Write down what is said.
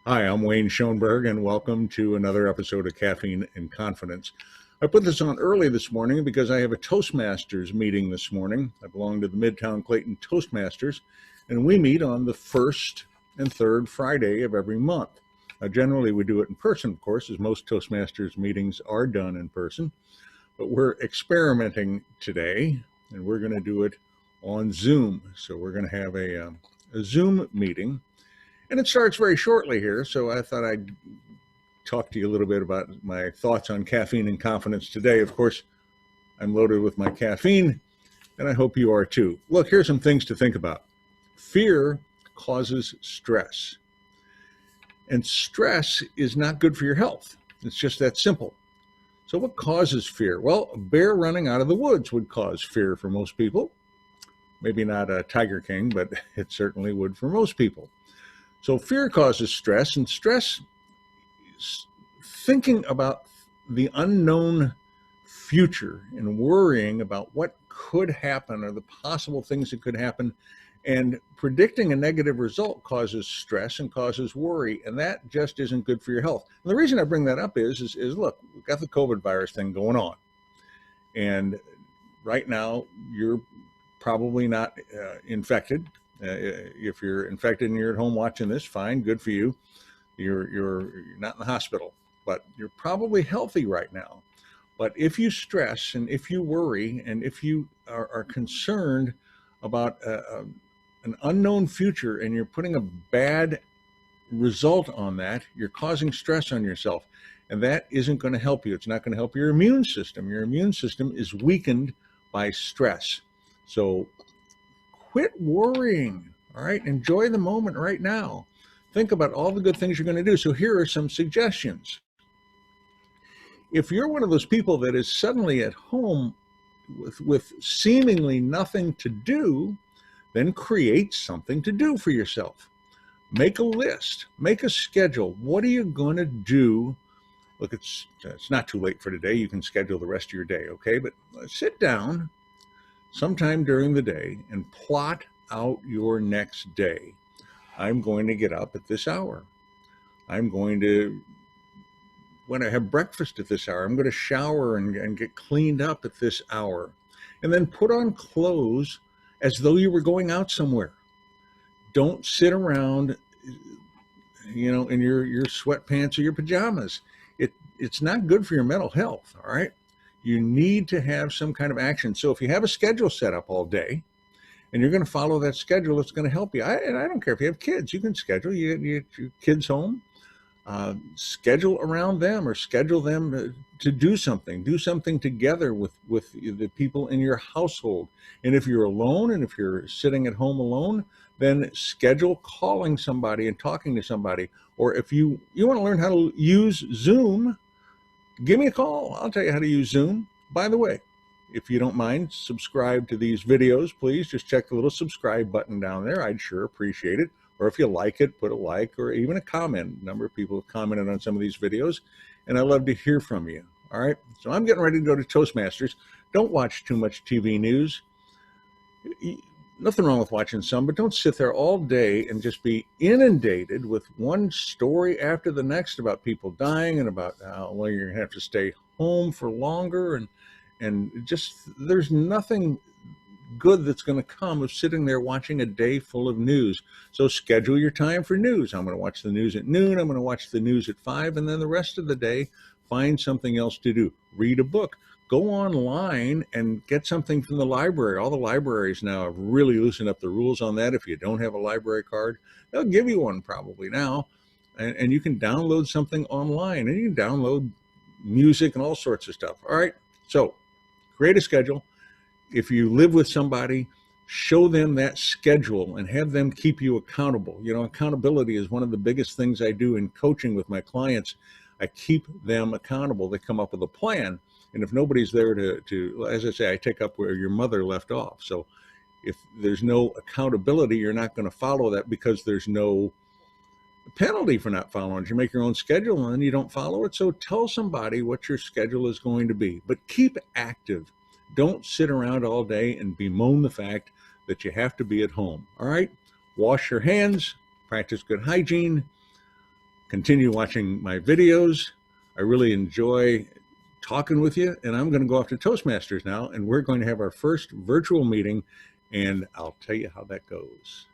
Hi, I'm Wayne Schoeneberg, and welcome to another episode of Caffeine and Confidence. I put this on early this morning because I have a Toastmasters meeting this morning. I belong to the Midtown Clayton Toastmasters, and we meet on the first and third Friday of every month. Generally, we do it in person, of course, as most Toastmasters meetings are done in person, but we're experimenting today, and we're going to do it on Zoom. So we're going to have a Zoom meeting. And it starts very shortly here, so I thought I'd talk to you a little bit about my thoughts on caffeine and confidence today. Of course, I'm loaded with my caffeine, and I hope you are too. Look, here's some things to think about. Fear causes stress, and stress is not good for your health. It's just that simple. So what causes fear? Well, a bear running out of the woods would cause fear for most people. Maybe not a Tiger King, but it certainly would for most people. So fear causes stress, and stress is thinking about the unknown future and worrying about what could happen or the possible things that could happen. And predicting a negative result causes stress and causes worry, and that just isn't good for your health. And the reason I bring that up is look, we've got the COVID virus thing going on. And right now, you're probably not infected. If you're infected and you're at home watching this, fine, good for you. You're not in the hospital, but you're probably healthy right now. But if you stress and if you worry and if you are concerned about an unknown future and you're putting a bad result on that, you're causing stress on yourself. And that isn't going to help you. It's not going to help your immune system. Your immune system is weakened by stress. So quit worrying, all right? Enjoy the moment right now. Think about all the good things you're going to do. So here are some suggestions. If you're one of those people that is suddenly at home with seemingly nothing to do, then create something to do for yourself. Make a list, make a schedule. What are you going to do? Look, it's not too late for today. You can schedule the rest of your day, okay? But sit down sometime during the day and plot out your next day. I'm going to get up at this hour. I'm going to, when I have breakfast at this hour, I'm going to shower and get cleaned up at this hour. And then put on clothes as though you were going out somewhere. Don't sit around, in your sweatpants or your pajamas. It's not good for your mental health, all right? You need to have some kind of action. So if you have a schedule set up all day and you're going to follow that schedule, it's going to help you. And I don't care if you have kids. You can schedule. You get your kids home, schedule around them or schedule them to do something. Do something together with the people in your household. And if you're alone and if you're sitting at home alone, then schedule calling somebody and talking to somebody. Or if you want to learn how to use Zoom, give me a call. I'll tell you how to use Zoom. By the way, if you don't mind, subscribe to these videos, please. Just check the little subscribe button down there. I'd sure appreciate it. Or if you like it, put a like or even a comment. A number of people have commented on some of these videos, and I love to hear from you. All right, so I'm getting ready to go to Toastmasters. Don't watch too much TV news. Nothing wrong with watching some, but don't sit there all day and just be inundated with one story after the next about people dying and about how, well, you're going to have to stay home for longer. And just, there's nothing good that's going to come of sitting there watching a day full of news. So schedule your time for news. I'm going to watch the news at noon. I'm going to watch the news at 5. And then the rest of the day, find something else to do. Read a book. Go online and get something from the library. All the libraries now have really loosened up the rules on that. If you don't have a library card, they'll give you one probably now. And you can download something online, and you can download music and all sorts of stuff. All right, so create a schedule. If you live with somebody, show them that schedule and have them keep you accountable. Accountability is one of the biggest things I do in coaching with my clients. I keep them accountable. They come up with a plan. And if nobody's there to, as I say, I take up where your mother left off. So if there's no accountability, you're not going to follow that because there's no penalty for not following it. You make your own schedule and then you don't follow it. So tell somebody what your schedule is going to be, but keep active. Don't sit around all day and bemoan the fact that you have to be at home. All right? Wash your hands, practice good hygiene, continue watching my videos. I really enjoy talking with you, and I'm going to go off to Toastmasters now, and we're going to have our first virtual meeting, and I'll tell you how that goes.